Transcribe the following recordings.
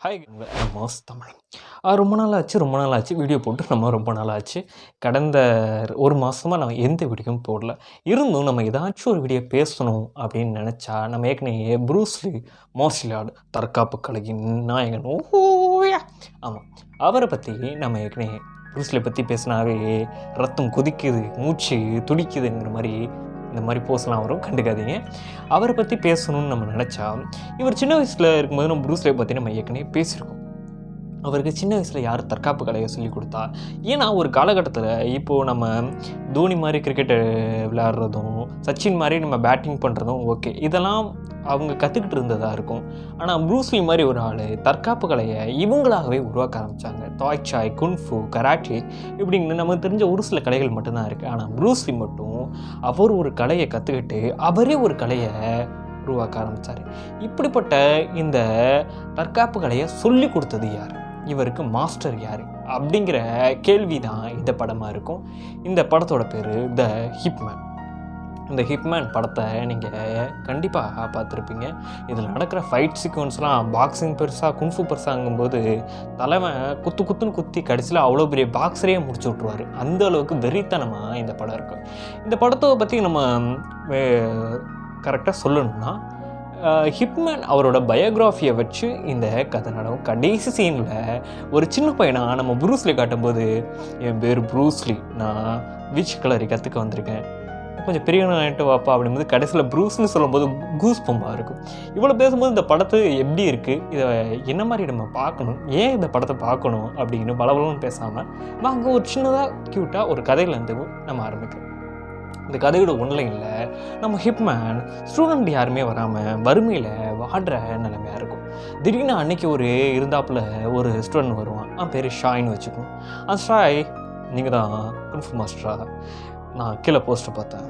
Hi மோஸ் தமிழ். ரொம்ப நாள் ஆச்சு வீடியோ போட்டு ரொம்ப நாள் ஆச்சு. கடந்த ஒரு மாதமாக நான் எந்த வீடியோவும் போடல. இருந்தும் நம்ம ஏதாச்சும் ஒரு வீடியோ பேசணும் அப்படின்னு நினச்சா, நம்ம ஏற்கனவே ப்ரூஸ்லி மார்ஷியல் ஆர்ட் தற்காப்பு கலையின் நாயகன் ஓஹோயா ஆமாம், அவரை பற்றி நம்ம ஏற்கனவே ப்ரூஸ்லியை பற்றி பேசினாவே ரத்தம் கொதிக்குது, மூச்சு துடிக்குதுங்கிற மாதிரி இந்த மாதிரி போஸ்லாம் வரும், கண்டுக்காதீங்க. அவரை பற்றி பேசணும்னு நம்ம நினச்சா, இவர் சின்ன வயசில் இருக்கும்போது நம்ம ப்ரூஸ்லியை பற்றி நம்ம ஏற்கனவே பேசியிருக்கோம். அவருக்கு சின்ன வயசில் யார் தற்காப்பு கலையை சொல்லிக் கொடுத்தா? ஏன்னா ஒரு காலகட்டத்தில் இப்போது நம்ம தோனி மாதிரி கிரிக்கெட்டு விளையாடுறதும், சச்சின் மாதிரி நம்ம பேட்டிங் பண்ணுறதும் ஓகே, இதெல்லாம் அவங்க கற்றுக்கிட்டு இருந்ததாக இருக்கும். ஆனால் ப்ரூஸ்லி மாதிரி ஒரு ஆள் தற்காப்பு கலையை இவங்களாகவே உருவாக்க ஆரம்பித்தாங்க. தாய் சாய், குன்ஃபு, கராட்டே இப்படின்னு நமக்கு தெரிஞ்ச ஒரு சில கலைகள் மட்டும்தான் இருக்குது. ஆனால் ப்ரூஸ்லி மட்டும் அவர் ஒரு கலையை கற்றுக்கிட்டு அவரே ஒரு கலையை உருவாக்க ஆரம்பித்தார். இப்படிப்பட்ட இந்த தற்காப்பு கலையை சொல்லி கொடுத்தது யார்? இவருக்கு மாஸ்டர் யார்? அப்படிங்கிற கேள்வி தான் இந்த படமாக இருக்கும். இந்த படத்தோட பேர் த ஹிப்மேன். இந்த ஹிப்மேன் படத்தை நீங்கள் கண்டிப்பாக பார்த்துருப்பீங்க. இதில் நடக்கிற ஃபைட் சீக்வன்ஸ்லாம் பாக்ஸிங் பெருசாக, குன்ஃபு பெருசாகும்போது தலைமை குத்துன்னு குத்தி கடைசியில் அவ்வளோ பெரிய பாக்ஸரையே முடிச்சு விட்ருவார். அந்த அளவுக்கு வெறித்தனமாக இந்த படம் இருக்குது. இந்த படத்தை பற்றி நம்ம கரெக்டாக சொல்லணும்னா, ஹிப்மேன் அவரோட பயோகிராஃபியை வச்சு இந்த கதை நடக்கும். கடைசி சீனில் ஒரு சின்ன பையனாக நம்ம ப்ரூஸ்லி காட்டும்போது, என் பேர் ப்ரூஸ்லி, நான் வீச் கலரி கற்றுக்க வந்திருக்கேன், கொஞ்சம் பெரியவனாகிட்டு வாப்பா அப்படிங்கும்போது கடைசியில் ப்ரூஸ்ன்னு சொல்லும்போது கூஸ் பம்பாக இருக்கும். இவ்வளோ பேசும்போது இந்த படத்து எப்படி இருக்குது, இதை என்ன மாதிரி நம்ம பார்க்கணும், ஏன் இந்த படத்தை பார்க்கணும் அப்படின்னு பலபலன்னு பேசாமல் வாங்க ஒரு சின்னதாக க்யூட்டாக ஒரு கதையிலேருந்து நம்ம ஆரம்பிக்கிறோம். இந்த கதையோட ஒன்லைனில் நம்ம ஹிப்மேன் ஸ்டூடெண்ட் யாருமே வராமல் வறுமையில் வாடுற நிலைமையாக இருக்கும். திடீர்னு அன்னைக்கு ஒரு இருந்தாப்பில் ஒரு ஸ்டூடெண்ட் வருவான், பேர் ஷாய்ன்னு வச்சுக்கணும். அந்த ஷாய், நீங்கள் தான் குன்ஃபு மாஸ்டரா? நான் கீழே போஸ்ட்டை பார்த்தேன்,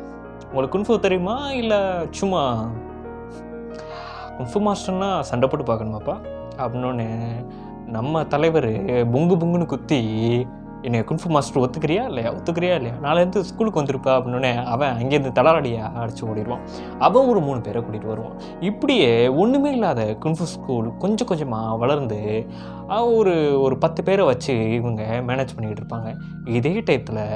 உங்களுக்கு குன்ஃபு தெரியுமா இல்லை சும்மா குன்ஃபு மாஸ்டர்னா சண்டை போட்டு பார்க்கணுமாப்பா அப்படின்னோடனே நம்ம தலைவர் பொங்குன்னு குத்தி, என்னை குன்ஃபு மாஸ்டர் ஒத்துக்கிறியா இல்லையா, நாளையிலேருந்து ஸ்கூலுக்கு வந்துருப்பா அப்படின்னோடனே அவன் அங்கேருந்து தடாரடியாக அடித்து ஓடிடுவான். அவன் ஒரு 3 பேரை கூட்டிகிட்டு வருவான். இப்படியே ஒன்றுமே இல்லாத குன்ஃபு ஸ்கூல் கொஞ்சம் கொஞ்சமாக வளர்ந்து ஒரு 10 பேரை வச்சு இவங்க மேனேஜ் பண்ணிக்கிட்டு இருப்பாங்க. இதே டயத்தில்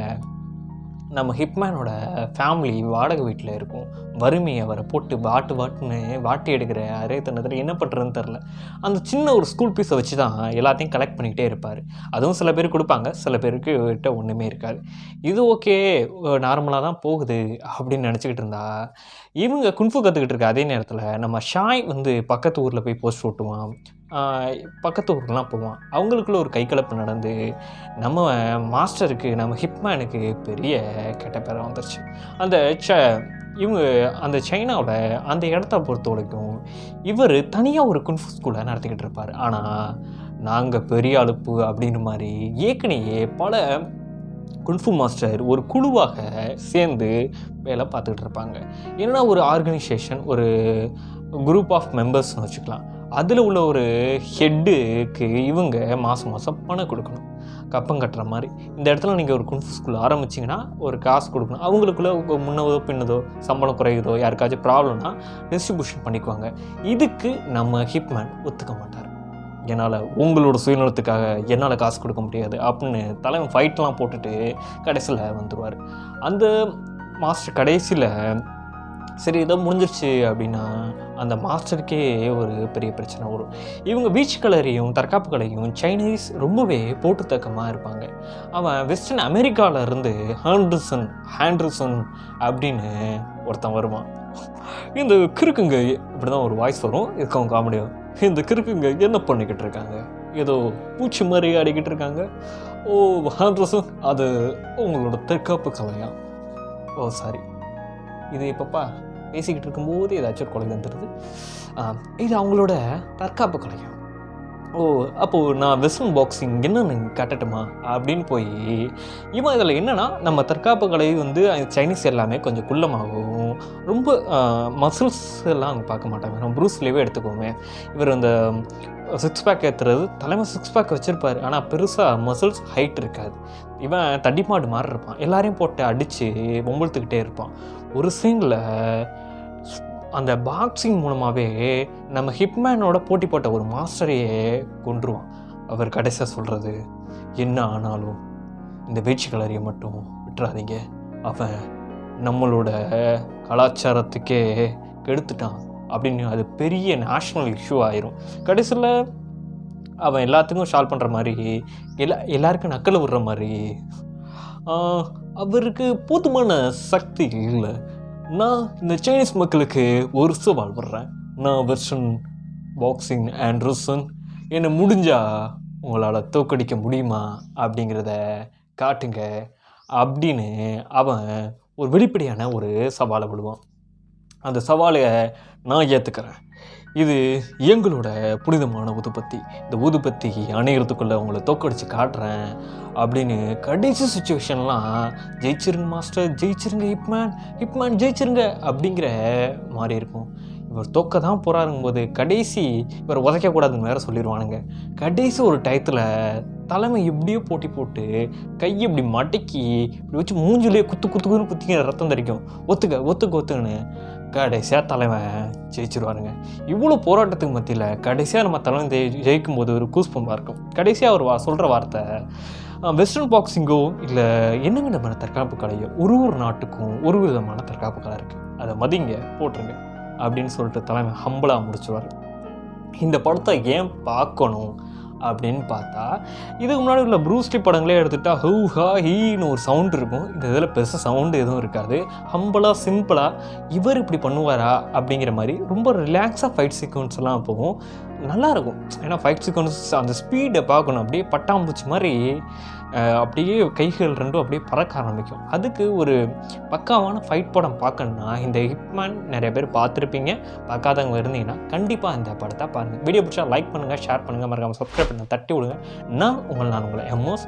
நம்ம ஹிப்மேனோட ஃபேமிலி வாடகை வீட்டில் இருக்கும். வறுமையை அவரை போட்டு வாட்டுன்னு வாட்டி எடுக்கிற அரே தன்னத்தில் என்ன பண்ணுறதுன்னு தெரில. அந்த சின்ன ஒரு ஸ்கூல் ஃபீஸை வச்சு தான் எல்லாத்தையும் கலெக்ட் பண்ணிக்கிட்டே இருப்பார். அதுவும் சில பேர் கொடுப்பாங்க, சில பேருக்கு கிட்ட ஒன்றுமே இருக்காது. இது ஓகே, நார்மலாக தான் போகுது அப்படின்னு நினச்சிக்கிட்டு இருந்தா, இவங்க குன்ஃபு கற்றுக்கிட்டு இருக்க அதே நேரத்தில் நம்ம ஷாய் பக்கத்து ஊரில் போய் போஸ்ட் ஓட்டுவான், பக்கத்து ஊருக்கெலாம் போவான். அவங்களுக்குள்ள ஒரு கைகலப்பு நடந்து நம்ம மாஸ்டருக்கு, நம்ம ஹிப்மேனுக்கு பெரிய கெட்ட பேராக வந்துருச்சு. அந்த சைனாவில் அந்த இடத்த பொறுத்த வரைக்கும் இவர் தனியாக ஒரு குன்ஃபு ஸ்கூலை நடத்திக்கிட்டு இருப்பார். ஆனால் நாங்கள் பெரிய அலுப்பு அப்படின்ற மாதிரி ஏற்கனவே பல குன்ஃபு மாஸ்டர் ஒரு குழுவாக சேர்ந்து வேலை பார்த்துக்கிட்டு இருப்பாங்க. ஏன்னா ஒரு ஆர்கனைசேஷன், ஒரு குரூப் ஆஃப் மெம்பர்ஸ்னு வச்சுக்கலாம். அதில் உள்ள ஒரு ஹெட்டுக்கு இவங்க மாதம் பணம் கொடுக்கணும், கப்பம் கட்டுற மாதிரி. இந்த இடத்துல நீங்கள் ஒரு குன்ஃபு ஸ்கூல் ஆரம்பிச்சிங்கன்னா ஒரு காசு கொடுக்கணும். அவங்களுக்குள்ள முன்னதோ பின்னதோ சம்பளம் குறையுதோ யாருக்காச்சும் ப்ராப்ளம்னா டிஸ்ட்ரிபியூஷன் பண்ணிக்குவாங்க. இதுக்கு நம்ம ஹிப்மேன் ஒத்துக்க மாட்டார். என்னால் உங்களோட சுயநலத்துக்காக என்னால் காசு கொடுக்க முடியாது அப்படின்னு தலைவன் ஃபைட்லாம் போட்டுட்டு கடைசியில் வந்துடுவார். அந்த மாஸ்டர் கடைசியில் சரி ஏதோ முடிஞ்சிருச்சு அப்படின்னா அந்த மாஸ்டருக்கே ஒரு பெரிய பிரச்சனை வரும். இவங்க பீச் கலரையும் தற்காப்பு கலையும் சைனீஸ் ரொம்பவே போட்டுத்தக்கமாக இருப்பாங்க. அவன் வெஸ்டர்ன் அமெரிக்காவிலேருந்து ஹேண்டர்சன் அப்படின்னு ஒருத்தன் வருவான். இந்த கிறுக்குங்க இப்படி தான் ஒரு வாய்ஸ் வரும், இதுக்கு அவன் காமெடியும், இந்த கிறுக்குங்க என்ன பண்ணிக்கிட்டு இருக்காங்க, ஏதோ பூச்சி மாதிரி ஆடிக்கிட்டு இருக்காங்க. ஓ ஹேண்டர்சன், அது உங்களோட தற்காப்பு கலையா? ஓ சாரி, இது இப்பப்பா பேசிக்கிட்டு இருக்கும்போது ஏதாச்சும் ஒரு கொலை வந்துடுது, இது அவங்களோட தற்காப்பு கலையா? ஓ அப்போது நான் வெஸ்டர்ன் பாக்ஸிங் என்னன்னு காட்டட்டுமா அப்படின்னு போய் இவன் இதில் என்னென்னா, நம்ம தற்காப்பு கலை சைனீஸ் எல்லாமே கொஞ்சம் குள்ளமாகவும் ரொம்ப மசில்ஸ் எல்லாம் அவங்க பார்க்க மாட்டாங்க. நம்ம ப்ரூஸ்லியே எடுத்துக்கோமே, இவர் அந்த 6 பேக் ஏற்றுறது, தலைமை 6 பேக் வச்சுருப்பார், ஆனால் பெருசாக மசில்ஸ் ஹைட் இருக்காது. இவன் தடிமாடு மாதிரி இருப்பான், எல்லாரையும் போட்டு அடித்து பொம்பளுத்துக்கிட்டே இருப்பான். ஒரு சீனில் அந்த பாக்ஸிங் மூலமாகவே நம்ம ஹிட்மேனோட போட்டி போட்ட ஒரு மாஸ்டரையே கொன்றுவான். அவர் கடைசியாக சொல்கிறது, என்ன ஆனாலும் இந்த வேட்சி கலரியை மட்டும் விட்டுறாதீங்க, அவன் நம்மளோட கலாச்சாரத்துக்கே கெடுத்துட்டான் அப்படின்னு. அது பெரிய நேஷ்னல் இஷ்யூ ஆயிரும். கடைசியில் அவன் எல்லாத்துக்கும் சால்வ் பண்ணுற மாதிரி, எல்லாருக்கும் நக்கல் விடுற மாதிரி. அவருக்கு போதுமான சக்தி இல்லை. நான் இந்த சைனீஸ் மக்களுக்கு ஒரு சவால் விடுறேன். நான் வெர்ஷன் பாக்ஸிங் ஆண்டர்சன், என்னை முடிஞ்சால் உங்களால் தோக்கடிக்க முடியுமா அப்படிங்கிறத காட்டுங்க அப்படின்னு அவன் ஒரு வெளிப்படையான ஒரு சவாலை விடுவான். அந்த சவாலை நான் ஏற்றுக்கிறேன். இது எங்களோட புனிதமான ஊதுபத்தி. இந்த ஊதுபத்தி அணைகிறதுக்குள்ளே அவங்கள தோக்கடிச்சு காட்டுறேன் அப்படின்னு. கடைசி சுச்சுவேஷன்லாம் ஜெயிச்சிருங்க மாஸ்டர், ஜெயிச்சிருங்க ஹிட்மேன் ஜெயிச்சிருங்க அப்படிங்கிற மாதிரி இருக்கும். இவர் தோக்க தான் போகிறாருங்கும் போது கடைசி இவர் உதைக்கக்கூடாதுன்னு வேறு சொல்லிடுவானுங்க. கடைசி ஒரு டயத்தில் தலைமை எப்படியோ போட்டி போட்டு கையை இப்படி மடக்கி இப்படி வச்சு மூஞ்சிலேயே குத்துன்னு குத்திங்க ரத்தம் தெரிக்கும். ஒத்துக்குன்னு கடைசியாக தலைவன் ஜெயிச்சிருவாருங்க. இவ்வளோ போராட்டத்துக்கு மத்தியில் கடைசியாக நம்ம தலைவன் ஜெயிக்கும் போது ஒரு கூஸ்பம்பாக இருக்கும். கடைசியாக அவர் சொல்கிற வார்த்தை, வெஸ்டர்ன் பாக்ஸிங்கோ இல்லை என்னங்க நம்ம தற்காப்பு கலையோ, ஒரு நாட்டுக்கும் ஒரு விதமான தற்காப்பு கலை இருக்குது, அதை மதிங்க போட்டுருங்க அப்படின்னு சொல்லிட்டு தலைவன் ஹம்பிளாக முடிச்சுவார். இந்த படத்தை ஏன் பார்க்கணும் அப்படின்னு பார்த்தா, இதுக்கு முன்னாடி உள்ள ப்ரூஸ்லி படங்களே எடுத்துகிட்டா ஹூ ஹா ஹீன்னு ஒரு சவுண்ட் இருக்கும். இந்த இதில் பெருசாக சவுண்டு எதுவும் இருக்காது. ஹம்பிளாக சிம்பிளாக இவர் இப்படி பண்ணுவாரா அப்படிங்கிற மாதிரி ரொம்ப ரிலாக்ஸாக ஃபைட் சீக்வன்ஸ் எல்லாம் போகும். நல்லாயிருக்கும். ஏன்னா ஃபைட் சீக்வன்ஸ் அந்த ஸ்பீடை பார்க்கணும். அப்படியே பட்டாம்பூச்சி மாதிரி அப்படியே கைகள் ரெண்டும் அப்படியே பறக்க ஆரம்பிக்கும். அதுக்கு ஒரு பக்காவான ஃபைட் படம் பார்க்கணுன்னா இந்த ஹிட்மேன் நிறைய பேர் பார்த்துருப்பீங்க. பார்க்காதவங்க இருந்தீங்கன்னா கண்டிப்பாக இந்த படத்தை பாருங்கள். வீடியோ பிடிச்சா லைக் பண்ணுங்கள், ஷேர் பண்ணுங்கள், மறக்காமல் சப்ஸ்கிரைப் பண்ண தட்டி விடுங்க. நான் உங்களை எம்ஓஸ்.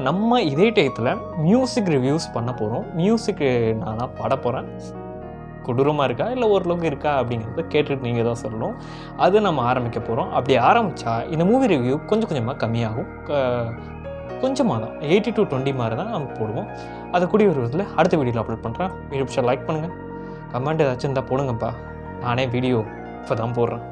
நம்ம இதே டயத்தில் மியூசிக் ரிவ்யூஸ் பண்ண போகிறோம். மியூசிக்கு நான் பாட போகிறேன். கொடூரமாக இருக்கா இல்லை ஓரளவுக்கு இருக்கா அப்படிங்கிறத கேட்டுட்டு நீங்கள் தான் சொல்லணும். அது நம்ம ஆரம்பிக்க போகிறோம். அப்படி ஆரம்பித்தா இந்த மூவி ரிவ்யூ கொஞ்சம் கொஞ்சமாக கம்மியாகும். கொஞ்சமாக தான் 80 to 20 மாதிரி தான் நம்ம போடுவோம். அதை கூடிய ஒரு அடுத்த வீடியோவில் அப்லோட் பண்ணுறேன். வீடியோ பிடிச்சா லைக் பண்ணுங்கள், கமெண்ட் ஏதாச்சும் இருந்தால் போடுங்கப்பா. நானே வீடியோ இப்போ தான் போடுறேன்.